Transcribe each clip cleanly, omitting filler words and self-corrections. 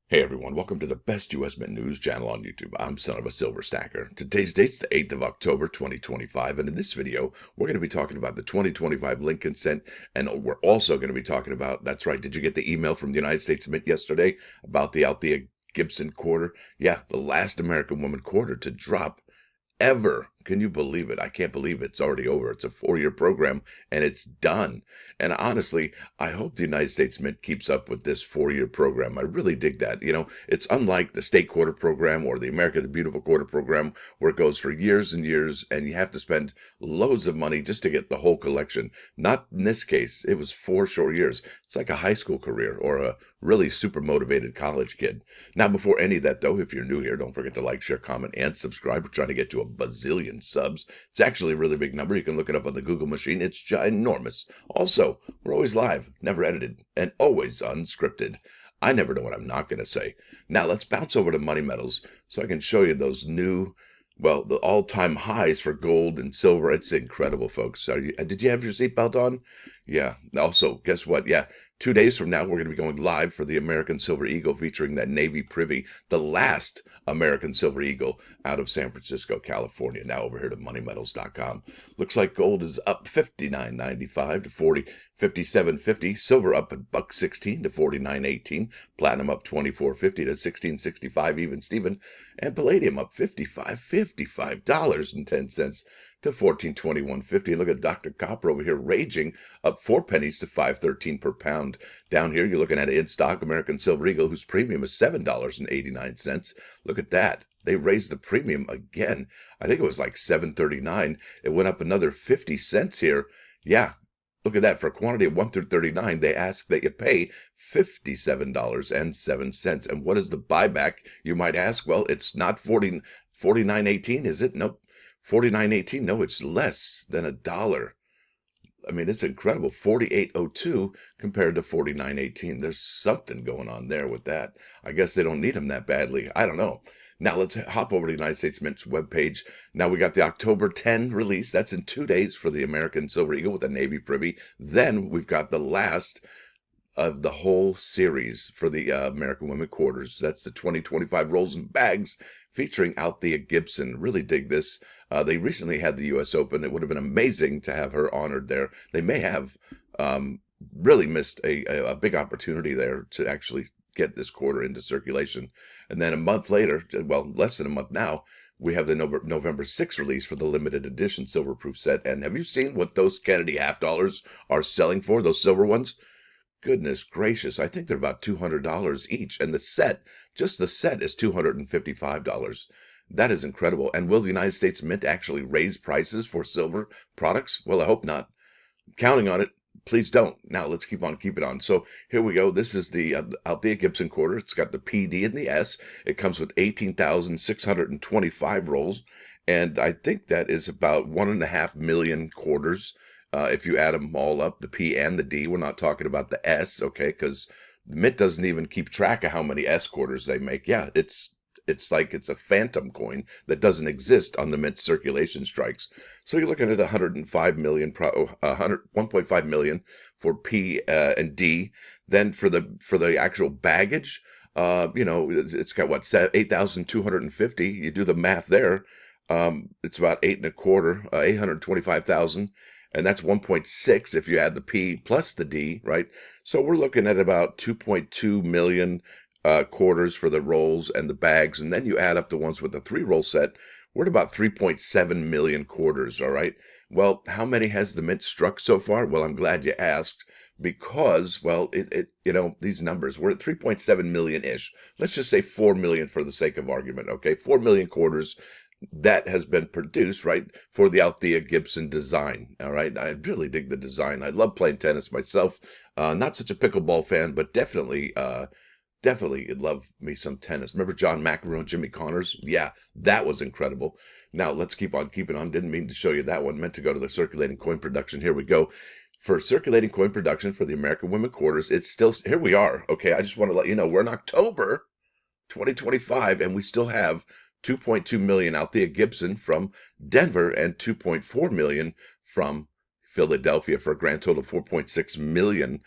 Hey everyone, welcome to the best US Mint news channel on YouTube. I'm Son of a Silver Stacker. Today's date's the 8th of October, 2025, and in this video, we're going to be talking about the 2025 Lincoln Cent, and we're also going to be talking about, that's right, did you get the email from the United States Mint yesterday about the Althea Gibson quarter? Yeah, the last American woman quarter to drop ever. Can you believe it? I can't believe it's already over. It's a 4-year program and it's done. And honestly, I hope the United States Mint keeps up with this 4-year program. I really dig that. You know, it's unlike the state quarter program or the America the Beautiful quarter program where it goes for years and years and you have to spend loads of money just to get the whole collection. Not in this case. It was 4 short years. It's like a high school career or a really super motivated college kid. Now, before any of that, though, if you're new here, don't forget to like, share, comment, and subscribe. We're trying to get to a bazillion subs. It's actually a really big number. You can look it up on the Google machine. It's ginormous. Also, we're always live, never edited, and always unscripted. I never know what I'm not going to say. Now, let's bounce over to Money Metals so I can show you those new, well, the all-time highs for gold and silver. It's incredible, folks. Did you have your seatbelt on? Yeah. Also, guess what? Yeah. 2 days from now, we're going to be going live for the American Silver Eagle featuring that Navy Privy, the last American Silver Eagle out of San Francisco, California. Now over here to moneymetals.com. Looks like gold is up $59.95 to $57.50. Silver up a $1.16 to $49.18. Platinum up $24.50 to $16.65 even Steven. And palladium up $55.10 to $14.21.50. Look at Dr. Copper over here raging, up 4 pennies to $5.13 per pound. Down here, you're looking at an in-stock American Silver Eagle, whose premium is $7.89. Look at that. They raised the premium again. I think it was like $7.39. It went up another 50 cents here. Yeah. Look at that. For a quantity of 1 through 39, they ask that you pay $57.07. And what is the buyback, you might ask? Well, it's not $49.18, is it? Nope. $49.18. No, it's less than $1. I mean, it's incredible. $48.02 compared to $49.18. There's something going on there with that. I guess they don't need them that badly. I don't know. Now let's hop over to the United States Mint's webpage. Now we got the October 10 release. That's in 2 days for the American Silver Eagle with the Navy Privy. Then we've got the last of the whole series for the American Women Quarters. That's the 2025 Rolls and Bags featuring Althea Gibson. Really dig this. They recently had the U.S. Open. It would have been amazing to have her honored there. They may have really missed a big opportunity there to actually get this quarter into circulation. And then a month later, well, less than a month now, we have the November 6th release for the limited edition silver-proof set. And have you seen what those Kennedy half dollars are selling for, those silver ones? Goodness gracious, I think they're about $200 each. And the set, just the set, is $255. That is incredible. And will the United States Mint actually raise prices for silver products? Well, I hope not. I'm counting on it. Please don't. Now let's keep it on. So here we go. This is the Althea Gibson quarter. It's got the PD and the S. It comes with 18,625 rolls. And I think that is about 1.5 million quarters. If you add them all up, the P and the D, we're not talking about the S, okay? Because the Mint doesn't even keep track of how many S quarters they make. Yeah, it's like it's a phantom coin that doesn't exist on the Mint circulation strikes. So you're looking at 1.5 million for P and D. Then for the actual baggage, it's got what, 8,250. You do the math there. It's about 825,000. And that's 1.6 if you add the P plus the D, right? So we're looking at about 2.2 million quarters for the rolls and the bags. And then you add up the ones with the 3-roll set, we're at about 3.7 million quarters, all right? Well, how many has the Mint struck so far? Well, I'm glad you asked because, well, these numbers, we're at 3.7 million-ish. Let's just say 4 million for the sake of argument, okay? 4 million quarters that has been produced, right, for the Althea Gibson design, all right? I really dig the design. I love playing tennis myself. Not such a pickleball fan, but definitely love me some tennis. Remember John McEnroe and Jimmy Connors? Yeah, that was incredible. Now, let's keep on keeping on. Didn't mean to show you that one. Meant to go to the circulating coin production. Here we go. For circulating coin production for the American Women Quarters, it's still, here we are, okay? I just want to let you know, we're in October 2025, and we still have 2.2 million Althea Gibson from Denver and 2.4 million from Philadelphia for a grand total of 4.6 million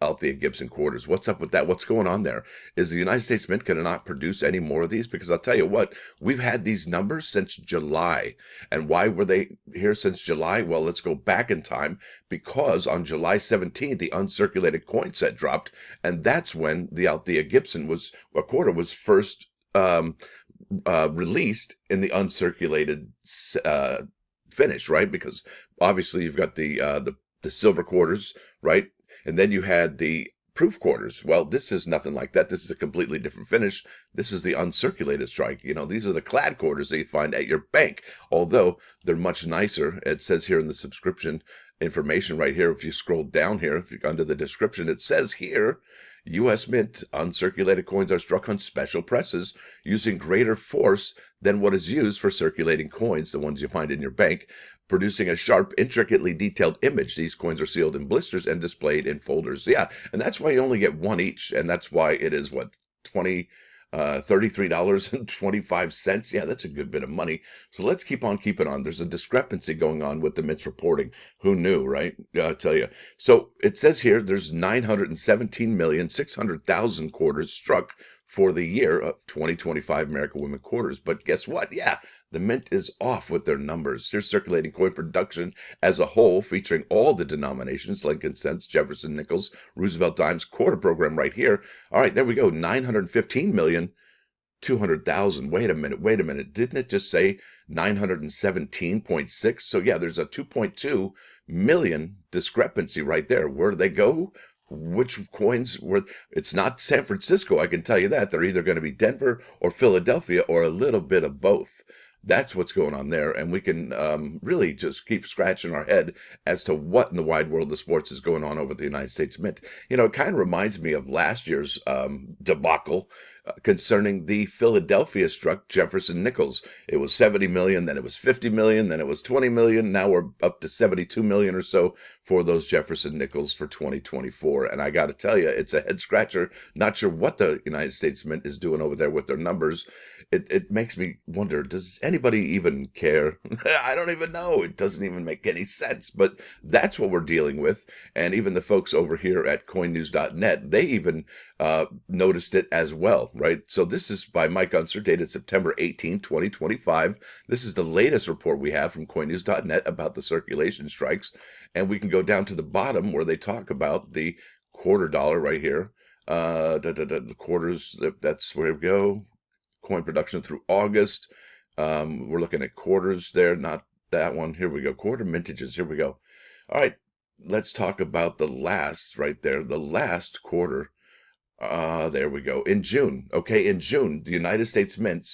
Althea Gibson quarters. What's up with that? What's going on there? Is the United States Mint going to not produce any more of these? Because I'll tell you what, we've had these numbers since July. And why were they here since July? Well, let's go back in time, because on July 17th, the uncirculated coin set dropped. And that's when the Althea Gibson quarter was first released in the uncirculated finish, right? Because obviously you've got the silver quarters, right? And then you had the proof quarters. Well, this is nothing like that. This is a completely different finish. This is the uncirculated strike. You know, these are the clad quarters that you find at your bank, although they're much nicer. It says here in the subscription information right here, if you scroll down here, if you under the description, it says here, U.S. Mint uncirculated coins are struck on special presses using greater force than what is used for circulating coins, the ones you find in your bank, producing a sharp, intricately detailed image. These coins are sealed in blisters and displayed in folders. Yeah, and that's why you only get one each, and that's why it is, what, $33.25. Yeah, that's a good bit of money. So let's keep on keeping on. There's a discrepancy going on with the Mint's reporting. Who knew, right? I'll tell you. So it says here there's 917,600,000 quarters struck for the year of 2025 American Women quarters. But guess what? Yeah, the Mint is off with their numbers. Here's circulating coin production as a whole, featuring all the denominations: Lincoln cents, Jefferson nickels, Roosevelt dimes, quarter program right here. All right, there we go. 915,200,000. Wait a minute. Didn't it just say 917.6? So yeah, there's a 2.2 million discrepancy right there. Where do they go? Which coins were? It's not San Francisco, I can tell you that. They're either going to be Denver or Philadelphia or a little bit of both. That's what's going on there, and we can really just keep scratching our head as to what in the wide world of sports is going on over at the United States Mint. You know, it kind of reminds me of last year's debacle concerning the Philadelphia struck Jefferson nickels. It was 70 million, then it was 50 million, then it was 20 million. Now we're up to 72 million or so for those Jefferson nickels for 2024. And I got to tell you, it's a head scratcher. Not sure what the United States Mint is doing over there with their numbers. It makes me wonder, does anybody even care? I don't even know. It doesn't even make any sense. But that's what we're dealing with. And even the folks over here at coinnews.net, they even noticed it as well, right? So this is by Mike Unser, dated September 18, 2025. This is the latest report we have from coinnews.net about the circulation strikes. And we can go down to the bottom where they talk about the quarter dollar right here. The quarters, that's where we go. Coin production through August. We're looking at quarters there, not that one. Here we go. Quarter mintages. Here we go. All right. Let's talk about the last right there. The last quarter. There we go. In June. Okay. In June, the United States Mint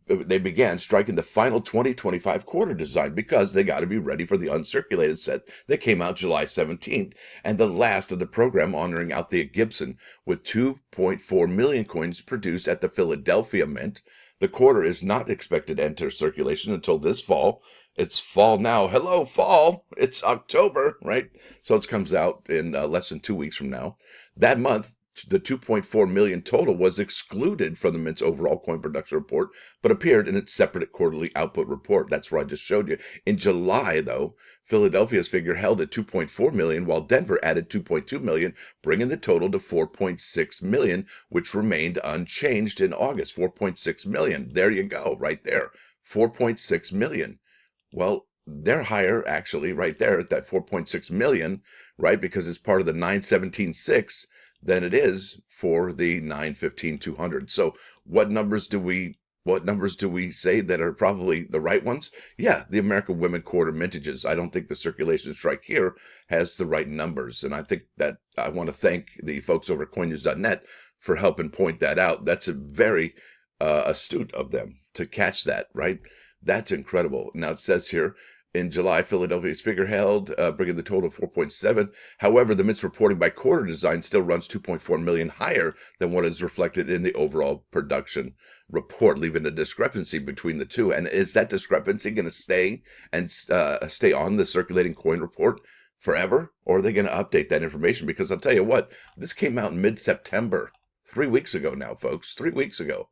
they began striking the final 2025 quarter design because they got to be ready for the uncirculated set that came out July 17th, and the last of the program honoring Althea Gibson, with 2.4 million coins produced at the Philadelphia Mint. The quarter is not expected to enter circulation until this fall. It's fall now. Hello, fall. It's October, right? So it comes out in less than 2 weeks from now. That month, the 2.4 million total was excluded from the Mint's overall coin production report, but appeared in its separate quarterly output report. That's where I just showed you. In July, though, Philadelphia's figure held at 2.4 million, while Denver added 2.2 million, bringing the total to 4.6 million, which remained unchanged in August. 4.6 million. There you go, right there. 4.6 million. Well, they're higher, actually, right there at that 4.6 million, right, because it's part of the 917.6 than it is for the 915,200. So what numbers do we say that are probably the right ones? Yeah, the American Women quarter mintages. I don't think the circulation strike here has the right numbers. And I think that I want to thank the folks over at coinnews.net for helping point that out. That's a very astute of them to catch that, right? That's incredible. Now it says here, in July, Philadelphia's figure held, bringing the total to 4.7. However, the Mint's reporting by quarter design still runs 2.4 million higher than what is reflected in the overall production report, leaving a discrepancy between the two. And is that discrepancy going to stay on the circulating coin report forever? Or are they going to update that information? Because I'll tell you what, this came out in mid-September, 3 weeks ago now, folks, 3 weeks ago.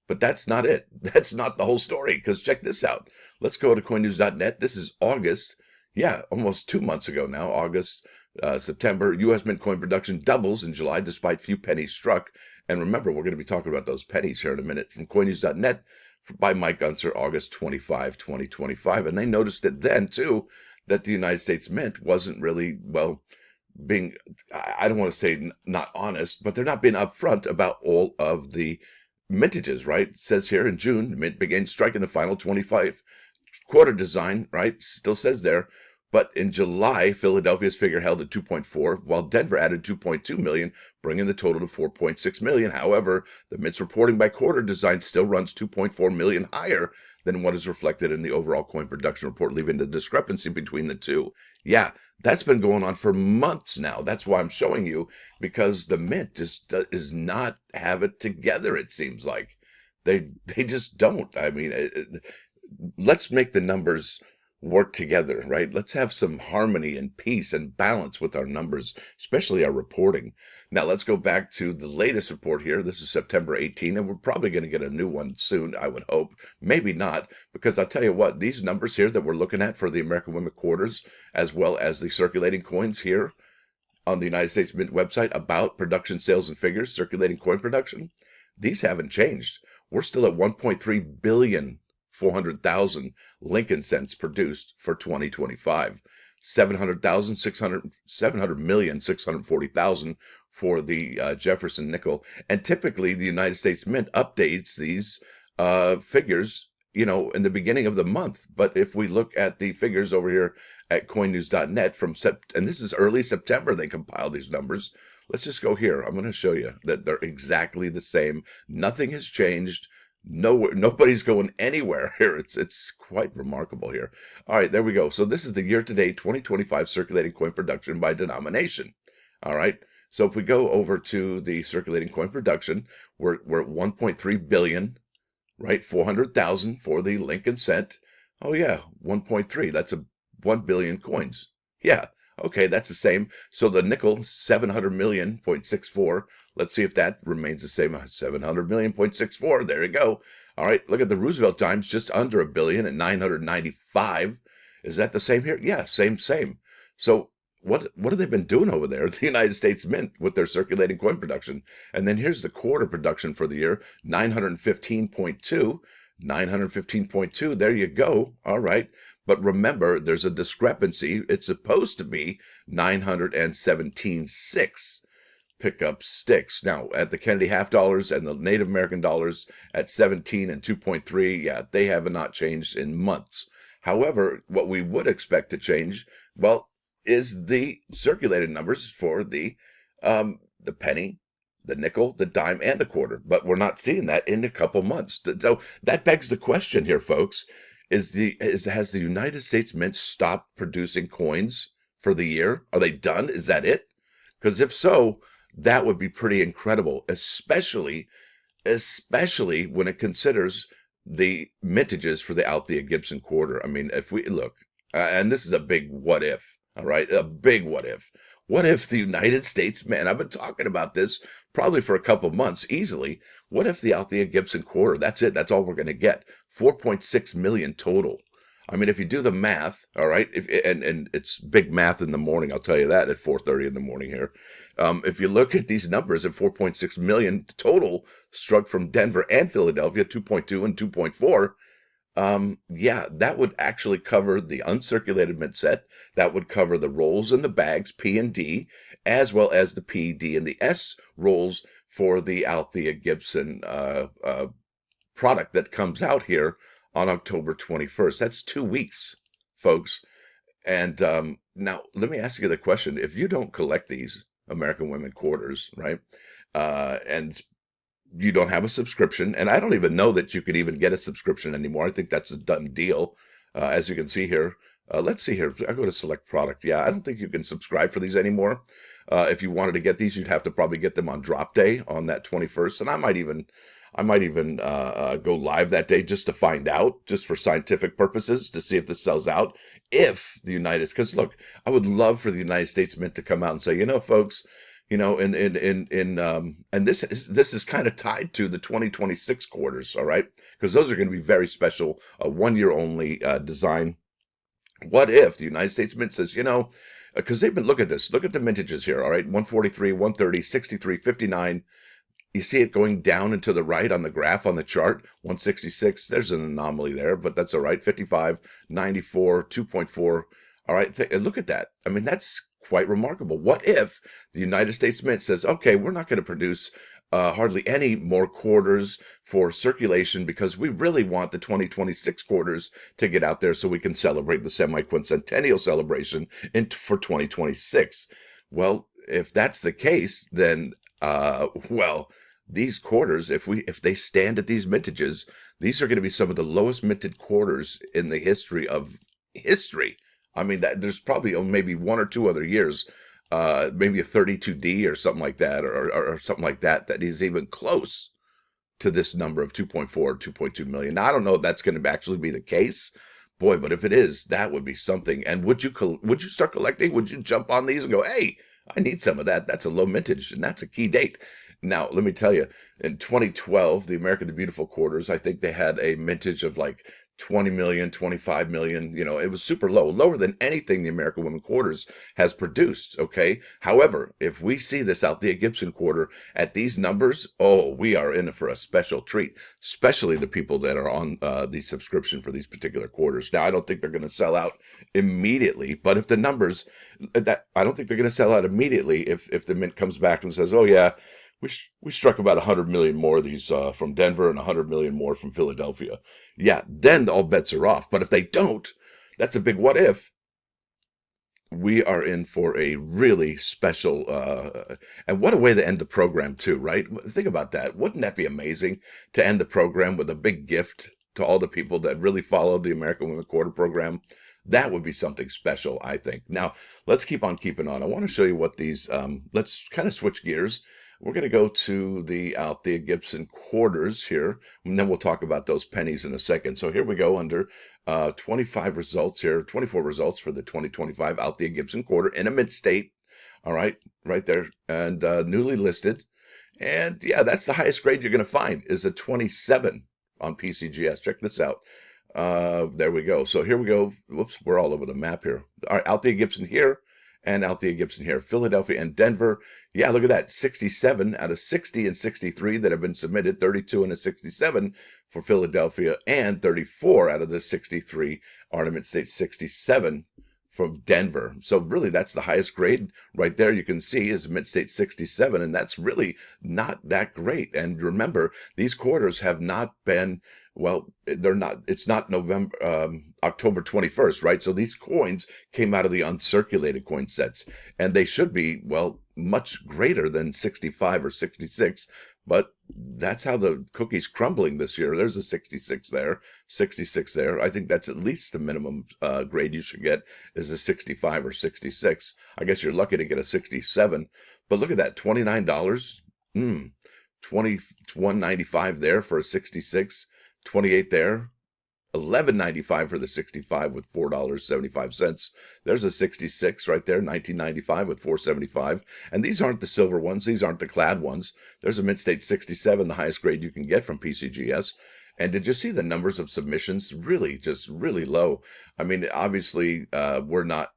But that's not it. That's not the whole story, because check this out. Let's go to coinnews.net. This is August. Yeah, almost 2 months ago now, August September, U.S. Mint coin production doubles in July despite few pennies struck. And remember, we're going to be talking about those pennies here in a minute. From coinnews.net by Mike Unser, August 25, 2025. And they noticed it then, too, that the United States Mint wasn't really, well, being, I don't want to say not honest, but they're not being upfront about all of the mintages, right? It says here in June, the Mint began striking the final 25 quarter design, right? Still says there. But in July, Philadelphia's figure held at 2.4, while Denver added 2.2 million, bringing the total to 4.6 million. However, the Mint's reporting by quarter design still runs 2.4 million higher than what is reflected in the overall coin production report, leaving the discrepancy between the two. Yeah, that's been going on for months now. That's why I'm showing you, because the Mint just does not have it together, it seems like. They just don't. I mean, let's make the numbers work together, right? Let's have some harmony and peace and balance with our numbers, especially our reporting. Now, let's go back to the latest report here. This is September 18, and we're probably going to get a new one soon, I would hope. Maybe not, because I'll tell you what, these numbers here that we're looking at for the American Women quarters, as well as the circulating coins here on the United States Mint website about production sales and figures, circulating coin production, these haven't changed. We're still at 1.3 billion 400,000 Lincoln cents produced for 2025, 700,640,000 for the Jefferson nickel. And typically the United States Mint updates these figures, in the beginning of the month. But if we look at the figures over here at coinnews.net and this is early September, they compile these numbers. Let's just go here. I'm going to show you that they're exactly the same. Nothing has changed. Nobody's going anywhere here. It's quite remarkable here. All right, there we go. So this is the year-to-date 2025 circulating coin production by denomination. All right. So if we go over to the circulating coin production, we're at 1.3 billion, right? 400,000 for the Lincoln cent. Oh yeah, 1.3. That's 1 billion coins. Yeah. Okay, that's the same. So the nickel, 700 million.64. Let's see if that remains the same. 700 million.64. There you go. All right, look at the Roosevelt dimes, just under a billion at 995. Is that the same here? Yeah, same. So what have they been doing over there at the United States Mint with their circulating coin production? And then here's the quarter production for the year, 915.2. 915.2. There you go. All right. But remember, there's a discrepancy. It's supposed to be 917.6 pickup sticks. Now, at the Kennedy half dollars and the Native American dollars at 17 and 2.3, yeah, they have not changed in months. However, what we would expect to change, well, is the circulated numbers for the penny, the nickel, the dime, and the quarter. But we're not seeing that in a couple months. So that begs the question here, folks. Has the United States Mint stopped producing coins for the year? Are they done? Is that it? Because if so, that would be pretty incredible, especially when it considers the mintages for the Althea Gibson quarter. I mean, if we look, and this is a big what if, all right, a big what if. What if the United States Mint, I've been talking about this probably for a couple months easily. What if the Althea Gibson quarter, that's it, that's all we're going to get, 4.6 million total. I mean, if you do the math, all right, and it's big math in the morning, I'll tell you that at 4:30 in the morning here. If you look at these numbers at 4.6 million total struck from Denver and Philadelphia, 2.2 and 2.4, yeah, that would actually cover the uncirculated mint set. That would cover the rolls and the bags, P and D, as well as the P, D, and the S rolls for the Althea Gibson product that comes out here on October 21st. That's 2 weeks, folks. And now, let me ask you the question. If you don't collect these American Women quarters, right, and you don't have a subscription, and I don't even know that you could even get a subscription anymore. I think that's a done deal. As you can see here, let's see here. I go to select product. Yeah, I don't think you can subscribe for these anymore. If you wanted to get these, you'd have to probably get them on drop day on that 21st. And I might even go live that day just to find out, just for scientific purposes, to see if this sells out. If the because look, I would love for the United States Mint to come out and say, folks, and this is kind of tied to the 2026 quarters, all right? Because those are going to be very special, a 1 year only design. What if the United States Mint says, because they've been, look at this. Look at the mintages here, all right? 143, 130, 63, 59. You see it going down and to the right on the graph on the chart. 166, there's an anomaly there, but that's all right. 55, 94, 2.4. All right, look at that. I mean, that's quite remarkable. What if the United States Mint says, okay, we're not going to produce hardly any more quarters for circulation because we really want the 2026 quarters to get out there so we can celebrate the semi-quincentennial celebration for 2026. Well, if that's the case, then well, these quarters, if they stand at these mintages, these are going to be some of the lowest minted quarters in the history of history. I mean, there's probably maybe one or two other years, maybe a 32D or something like that, or something like that, that is even close to this number of 2.4 or 2.2 million. Now, I don't know if that's going to actually be the case, boy, but if it is, that would be something. And would you start collecting? Would you jump on these and go, hey, I need some of that? That's a low mintage, and that's a key date. Now, let me tell you, in 2012, the American the Beautiful quarters, I think they had a mintage of like 20 million, 25 million. You know, it was super low, lower than anything the American Women quarters has produced. Okay. However, if we see this Althea Gibson quarter at these numbers, oh, we are in for a special treat, especially the people that are on the subscription for these particular quarters. Now, I don't think they're going to sell out immediately, but if the numbers I don't think they're going to sell out immediately if the Mint comes back and says, oh yeah, we struck about 100 million more of these from Denver and 100 million more from Philadelphia. Yeah, then all bets are off. But if they don't, that's a big what if. We are in for a really special, and what a way to end the program too, right? Think about that. Wouldn't that be amazing to end the program with a big gift to all the people that really followed the American Women Quarter program? That would be something special, I think. Now, let's keep on keeping on. I want to show you what these, let's kind of switch gears. We're going to go to the Althea Gibson quarters here, and then we'll talk about those pennies in a second. So here we go under 25 results here, 24 results for the 2025 Althea Gibson quarter in a mint state. All right, right there, and newly listed. And yeah, that's the highest grade you're going to find is a 27 on PCGS. Check this out. There we go. So here we go. Whoops, we're all over the map here. All right, Althea Gibson here. And Althea Gibson here, Philadelphia and Denver. Yeah, look at that, 67 out of 60 and 63 that have been submitted, 32 and a 67 for Philadelphia, and 34 out of the 63 Ornament State 67 from Denver. So really, that's the highest grade right there. You can see is Mint State 67, and that's really not that great. And remember, these quarters have not been, well, they're not, it's not October 21st, right? So these coins came out of the uncirculated coin sets, and they should be, well, much greater than 65 or 66, but that's how the cookie's crumbling this year. There's a 66 there, 66 there. I think that's at least the minimum grade you should get is a 65 or 66. I guess you're lucky to get a 67, but look at that, $29. 21.95 there for a 66, 28 there, $11.95 for the 65 with $4.75. There's a 66 right there, $19.95 with $4.75. And these aren't the silver ones. These aren't the clad ones. There's a Mint State 67, the highest grade you can get from PCGS. And did you see the numbers of submissions? Really, just really low. I mean, obviously, we're not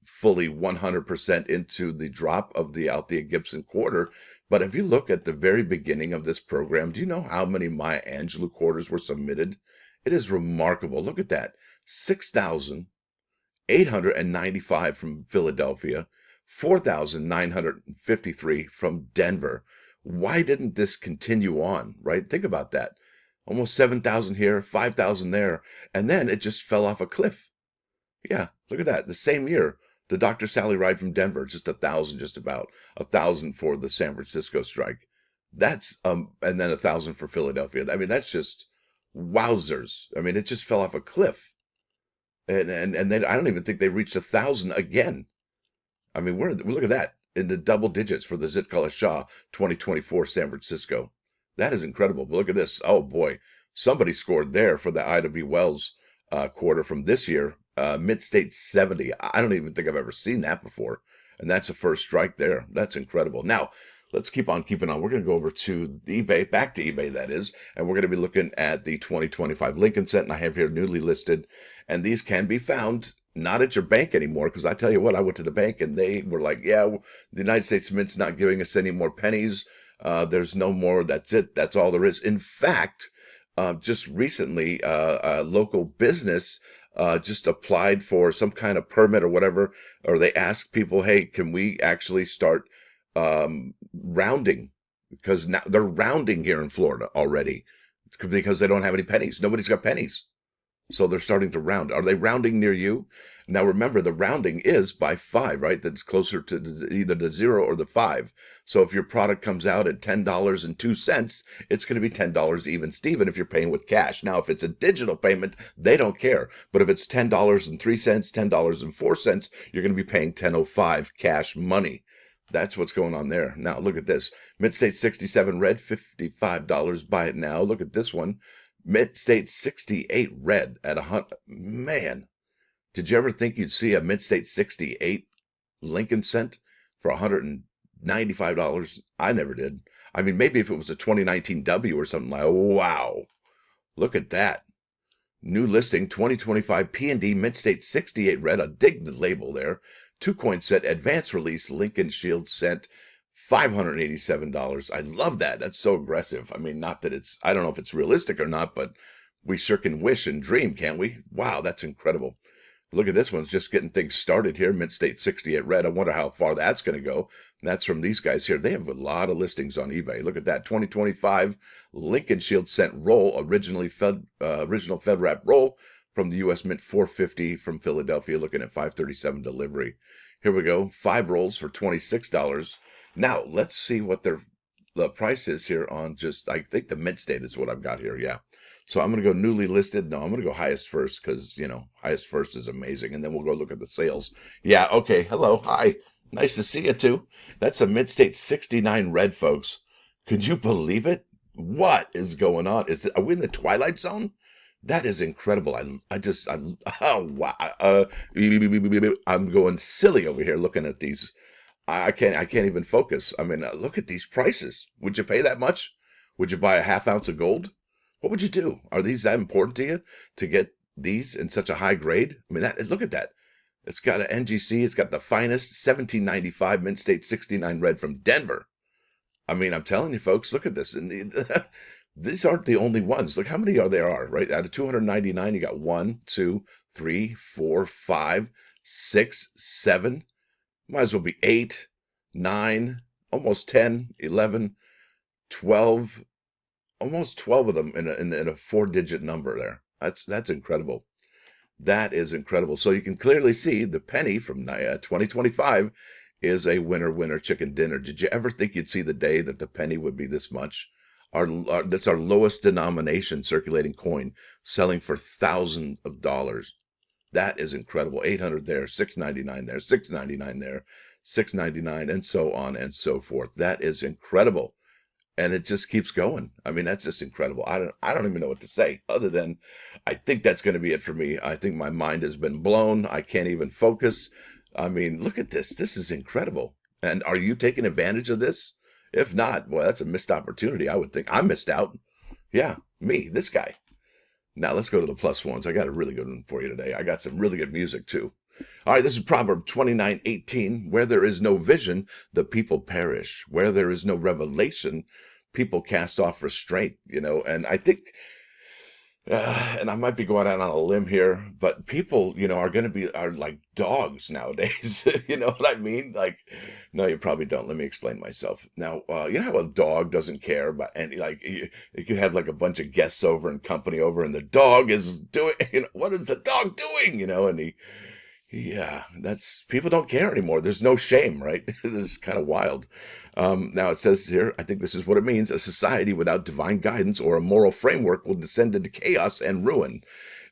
fully 100% into the drop of the Althea Gibson quarter. But if you look at the very beginning of this program, do you know how many Maya Angelou quarters were submitted? It is remarkable. Look at that. 6,895 from Philadelphia, 4,953 from Denver. Why didn't this continue on, right? Think about that. Almost 7,000 here, 5,000 there, and then it just fell off a cliff. Yeah, look at that. The same year, the Dr. Sally Ride from Denver, just 1,000, just about 1,000 for the San Francisco strike. That's and then 1,000 for Philadelphia. I mean, that's just wowzers. I mean, it just fell off a cliff, and then I don't even think they reached 1,000 again. I mean, look at that in the double digits for the Zitkala Shah 2024 San Francisco. That is incredible. But look at this. Oh boy, somebody scored there for the Ida B. Wells quarter from this year. Mint State 70. I don't even think I've ever seen that before. And that's the first strike there. That's incredible. Now, let's keep on keeping on. We're going to go over to eBay, back to eBay, that is. And we're going to be looking at the 2025 Lincoln set. And I have here newly listed. And these can be found not at your bank anymore, because I tell you what, I went to the bank and they were like, yeah, the United States Mint's not giving us any more pennies. There's no more. That's it. That's all there is. In fact, just recently, a local business just applied for some kind of permit or whatever, or they asked people, hey, can we actually start rounding? Because now they're rounding here in Florida already because they don't have any pennies. Nobody's got pennies. So they're starting to round. Are they rounding near you? Now remember, the rounding is by 5, right? That's closer to either the 0 or the 5. So if your product comes out at $10.02, it's going to be $10 even Steven if you're paying with cash. Now, if it's a digital payment, they don't care. But if it's $10.03, $10.04, you're going to be paying $10.05 cash money. That's what's going on there. Now, look at this. Mint State 67 red, $55. Buy it now. Look at this one. Mint State 68 red at Man, did you ever think you'd see a Mint State 68 Lincoln cent for $195? I never did. I mean, maybe if it was a 2019 W or something like, wow, look at that. New listing 2025 P&D Mint State 68 red. I'll dig the label there. 2-coin set, advanced release, Lincoln Shield cent. $587. I love that. That's so aggressive. I mean, not that I don't know if it's realistic or not, but we sure can wish and dream, can't we? Wow, that's incredible. Look at this one's just getting things started here. Mint State 68 red. I wonder how far that's going to go. And that's from these guys here. They have a lot of listings on eBay. Look at that. 2025 Lincoln Shield cent roll, original Fed wrap roll from the U.S. Mint 450 from Philadelphia, looking at 537 delivery. Here we go. 5 rolls for $26. Now, let's see what the price is here on I think the Mint State is what I've got here, yeah. So I'm going to go newly listed. No, I'm going to go highest first because, highest first is amazing. And then we'll go look at the sales. Yeah, okay. Hello. Hi. Nice to see you, too. That's a Mint State 69 red, folks. Could you believe it? What is going on? Are we in the Twilight Zone? That is incredible. Oh, wow. I'm going silly over here looking at these. I can't even focus. I mean, look at these prices. Would you pay that much? Would you buy a half ounce of gold? What would you do? Are these that important to you to get these in such a high grade? I mean, look at that. It's got an NGC. It's got the finest 1795 Mint State 69 red from Denver. I mean, I'm telling you, folks, look at this. And these aren't the only ones. Look how many there are, right? Out of 299, you got 1, 2, 3, 4, 5, 6, 7. Might as well be 8, 9, almost 10, 11, 12, almost 12 of them in a 4-digit number there. That's incredible. That is incredible. So you can clearly see the penny from 2025 is a winner chicken dinner. Did you ever think you'd see the day that the penny would be this much? That's our lowest denomination circulating coin, selling for thousands of dollars. That is incredible. 800 there, 699 there, 699 there, 699, and so on and so forth. That is incredible. And it just keeps going. I mean, that's just incredible. I don't even know what to say other than I think that's going to be it for me. I think my mind has been blown. I can't even focus. I mean, look at this. This is incredible. And are you taking advantage of this? If not, well, that's a missed opportunity. I would think I missed out. Yeah, me, this guy. Now let's go to the plus ones. I got a really good one for you today. I got some really good music too. All right, this is Proverb 29:18. Where there is no vision, the people perish. Where there is no revelation, people cast off restraint. And I think, and I might be going out on a limb here, but people, are like dogs nowadays. You know what I mean? Like, no, you probably don't. Let me explain myself. Now, you know how a dog doesn't care about any, like, you could have like a bunch of guests over and company over, and the dog is doing, what is the dog doing? And yeah, people don't care anymore. There's no shame, right? This is kind of wild. Now it says here, I think this is what it means. A society without divine guidance or a moral framework will descend into chaos and ruin.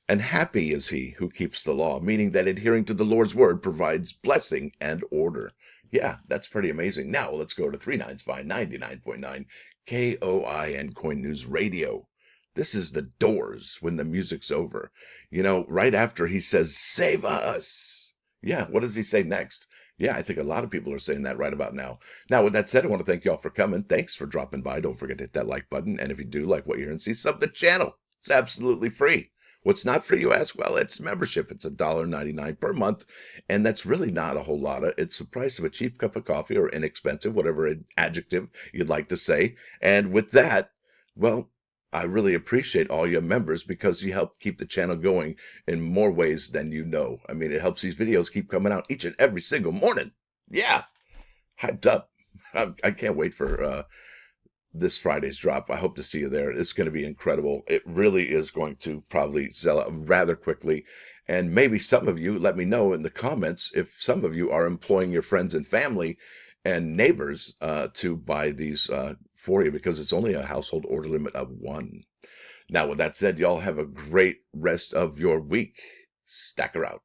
And happy is he who keeps the law, meaning that adhering to the Lord's word provides blessing and order. Yeah, that's pretty amazing. Now let's go to 395 99.9 KOIN Coin News Radio. This is the Doors when the music's over. Right after he says, save us. Yeah, what does he say next? Yeah, I think a lot of people are saying that right about now. Now, with that said, I want to thank y'all for coming. Thanks for dropping by. Don't forget to hit that like button. And if you do like what you're hearing, sub the channel. It's absolutely free. What's not free, you ask? Well, it's membership. It's $1.99 per month, and that's really not a whole lot. It's the price of a cheap cup of coffee, or inexpensive, whatever adjective you'd like to say. And with that, well, I really appreciate all your members, because you help keep the channel going in more ways than you know. I mean, it helps these videos keep coming out each and every single morning. Yeah, hyped up. I can't wait for this Friday's drop. I hope to see you there. It's going to be incredible. It really is going to probably sell out rather quickly. And maybe some of you, let me know in the comments if some of you are employing your friends and family and neighbors to buy these for you, because it's only a household order limit of 1. Now, with that said, y'all have a great rest of your week. Stacker out.